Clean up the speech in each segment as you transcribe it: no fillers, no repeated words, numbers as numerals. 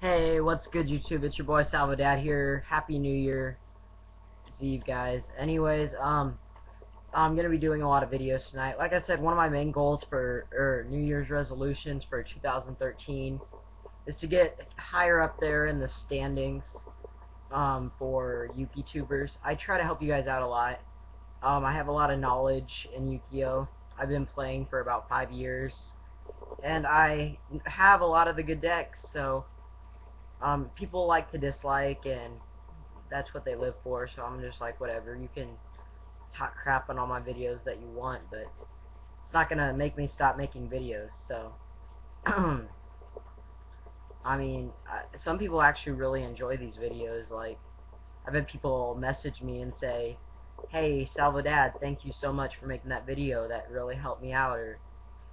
Hey, what's good, YouTube? It's your boy Salvadad here. Happy New Year to you guys. Anyways, I'm gonna be doing a lot of videos tonight. Like I said, one of my main goals for New Year's resolutions for 2013 is to get higher up there in the standings for YouTubers. I try to help you guys out a lot. I have a lot of knowledge in Yu-Gi-Oh. I've been playing for about 5 years, and I have a lot of the good decks. So people like to dislike, and that's what they live for. So I'm just like, whatever. You can talk crap on all my videos that you want, but it's not gonna make me stop making videos. So I mean, some people actually really enjoy these videos. Like, I've had people message me and say, "Hey, Salvadad, thank you so much for making that video. That really helped me out," or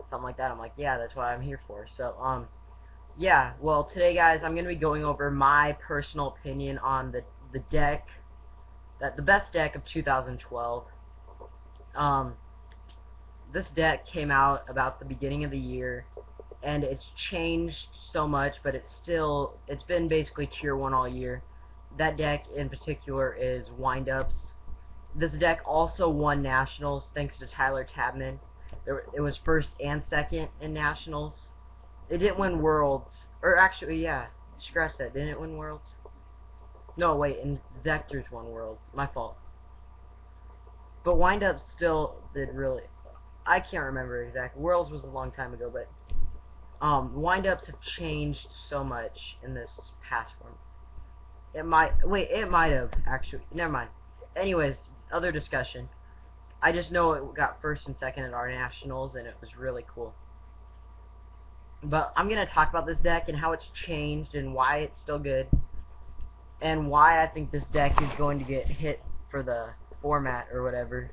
something like that. I'm like, yeah, that's what I'm here for. So yeah. Well, today, guys, I'm gonna be going over my personal opinion on the deck, that the best deck of 2012. Um, this deck came out about the beginning of the year, and it's changed so much, but it's been basically tier 1 all year. That deck in particular is Windups. This deck also won Nationals thanks to Tyler Tabman. It was first and second in Nationals. It didn't win Worlds. Or actually, yeah, scratch that. Didn't it win Worlds? No, wait, and Zectors won Worlds. My fault. But Windup still did really. I can't remember exactly. Worlds was a long time ago, but windups have changed so much in this past one. It might wait. It might have actually. Never mind. Anyways, other discussion. I just know it got first and second at our nationals, and it was really cool. But I'm gonna talk about this deck and how it's changed and why it's still good, and why I think this deck is going to get hit for the format or whatever.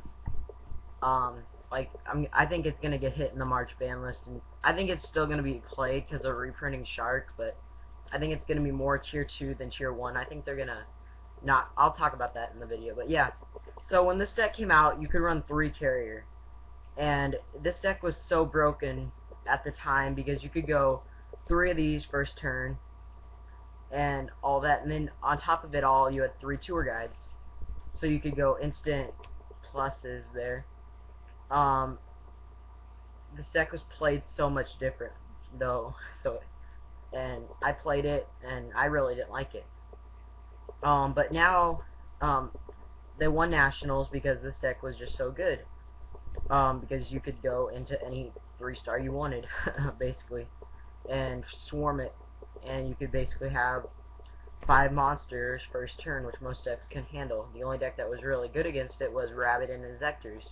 Like I think it's gonna get hit in the March ban list, and I think it's still gonna be played because of reprinting Shark, but I think it's gonna be more tier 2 than tier 1. I think they're gonna not. I'll talk about that in the video, but yeah. So when this deck came out, you could run 3 carrier, and this deck was so broken at the time because you could go 3 of these first turn and all that, and then on top of it all, you had 3 tour guides, so you could go instant pluses there. Um, this deck was played so much different though, so and I played it and I really didn't like it. But now um, they won nationals because this deck was just so good. Because you could go into any 3-star you wanted, basically, and swarm it, and you could basically have 5 monsters first turn, which most decks can handle. The only deck that was really good against it was Rabbit and Inzectors,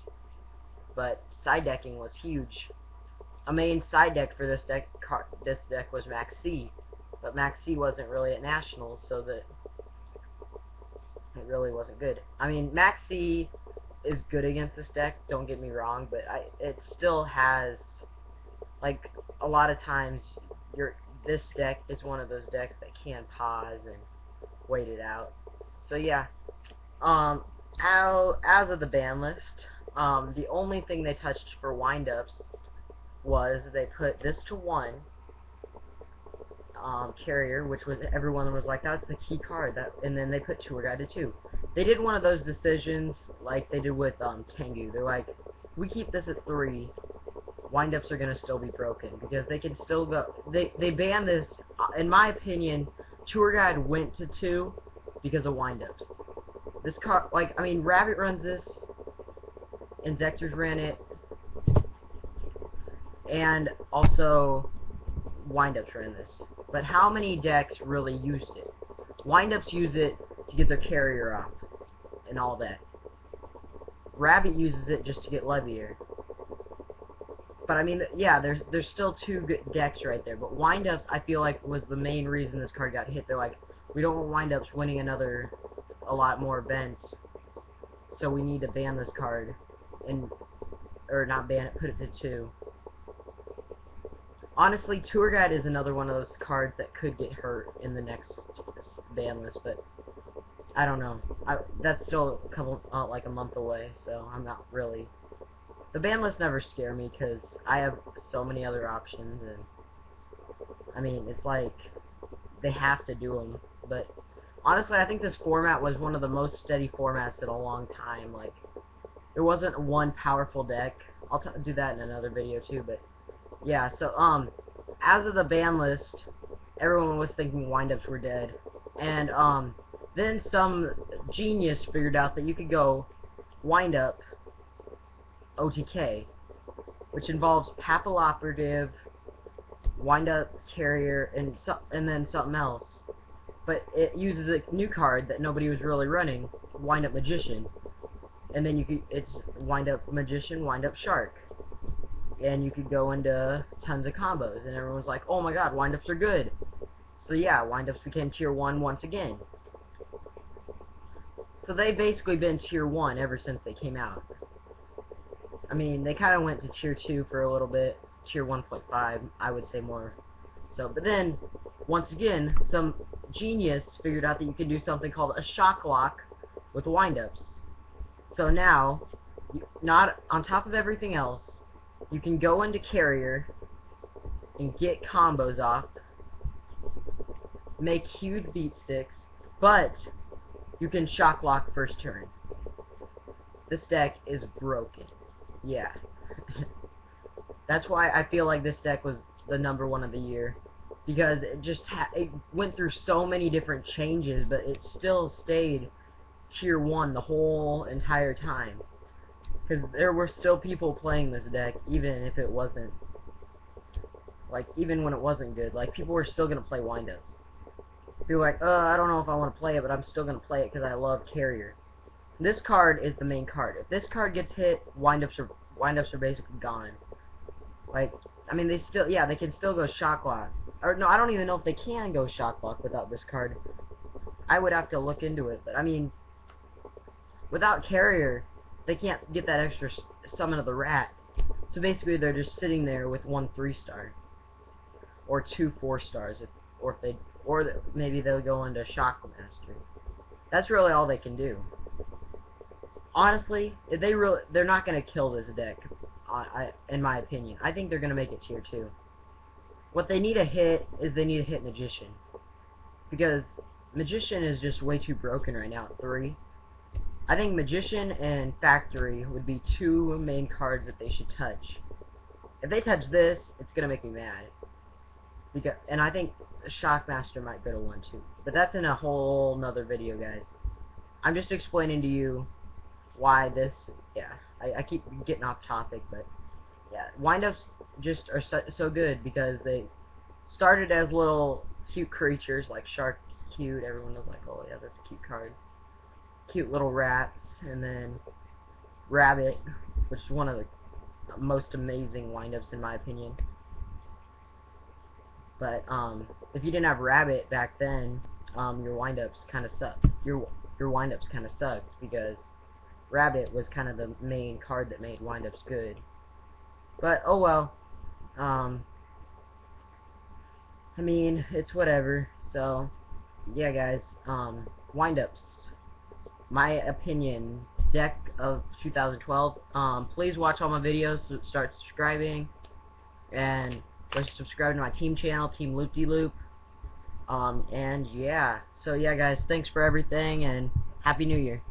but side decking was huge. A main side deck for this deck was Max C, but Max C wasn't really at nationals, so that it really wasn't good. I mean, Max C is good against this deck, don't get me wrong, but it still has, like, a lot of times this deck is one of those decks that can pause and wait it out. So yeah, as of the ban list, the only thing they touched for windups was they put this to 1 carrier, which was everyone was like, that's the key card. That, and then they put tour guide to 2. They did one of those decisions like they did with Tengu. They're like, we keep this at 3. Windups are gonna still be broken because they can still go. They banned this. In my opinion, tour guide went to 2 because of windups. This card, like, I mean, Rabbit runs this, Inzectors ran it, and also windups ran this. But how many decks really used it? Windups use it to get their carrier up and all that. Rabbit uses it just to get Levier. But I mean, yeah, there's still 2 good decks right there. But windups, I feel like, was the main reason this card got hit. They're like, we don't want windups winning a lot more events, so we need to ban this card, or not ban it, put it to 2. Honestly, Tour Guide is another one of those cards that could get hurt in the next ban list, but I don't know. That's still a couple, like a month away, so I'm not really. The ban list never scare me because I have so many other options, and I mean, it's like they have to do them. But honestly, I think this format was one of the most steady formats in a long time. Like, there wasn't one powerful deck. I'll do that in another video too. But yeah, so as of the ban list, everyone was thinking windups were dead, and then some genius figured out that you could go windup OTK, which involves Papilloperative, windup carrier, and then something else. But it uses a new card that nobody was really running, windup Magician, and then it's windup Magician, windup Shark, and you could go into tons of combos, and everyone's like, oh my god, windups are good. So yeah, windups became tier 1 once again. So they've basically been tier 1 ever since they came out. I mean, they kind of went to tier 2 for a little bit, tier 1.5, I would say more. So, but then, once again, some genius figured out that you could do something called a shock lock with windups. So now, not on top of everything else, you can go into carrier and get combos off, make huge beat sticks, but you can shock lock first turn. This deck is broken. Yeah. That's why I feel like this deck was the #1 of the year, because it just it went through so many different changes, but it still stayed tier 1 the whole entire time. Because there were still people playing this deck, even if it wasn't, like, even when it wasn't good. Like, people were still going to play windups. People were like, I don't know if I want to play it, but I'm still going to play it because I love carrier. This card is the main card. If this card gets hit, windups are basically gone. Like, I mean, they can still go shock lock. Or, no, I don't even know if they can go shock lock without this card. I would have to look into it, but, I mean, without carrier, they can't get that extra summon of the rat. So basically, they're just sitting there with 1 3-star. Or 2 4-stars, or maybe they'll go into Shock Master. That's really all they can do. Honestly, if they're not gonna kill this deck. In my opinion, I think they're gonna make it tier 2. What they need to hit is they need to hit Magician, because Magician is just way too broken right now at 3. I think Magician and Factory would be 2 main cards that they should touch. If they touch this, it's gonna make me mad. And I think Shockmaster might go to 1 too. But that's in a whole nother video, guys. I'm just explaining to you why this, yeah, I keep getting off topic, but yeah, windups just are so good because they started as little cute creatures, like Shark's cute, everyone was like, oh yeah, that's a cute card. Cute little rats, and then Rabbit, which is one of the most amazing windups in my opinion. But if you didn't have Rabbit back then, your windups kind of sucked. Your windups kind of sucked because Rabbit was kind of the main card that made windups good. But oh well. I mean, it's whatever. So yeah, guys. Windups. My opinion. Deck of 2012. Please watch all my videos. Start subscribing, and subscribe to my team channel, Team Loop-de-Loop. And yeah, so yeah, guys, thanks for everything, and Happy New Year.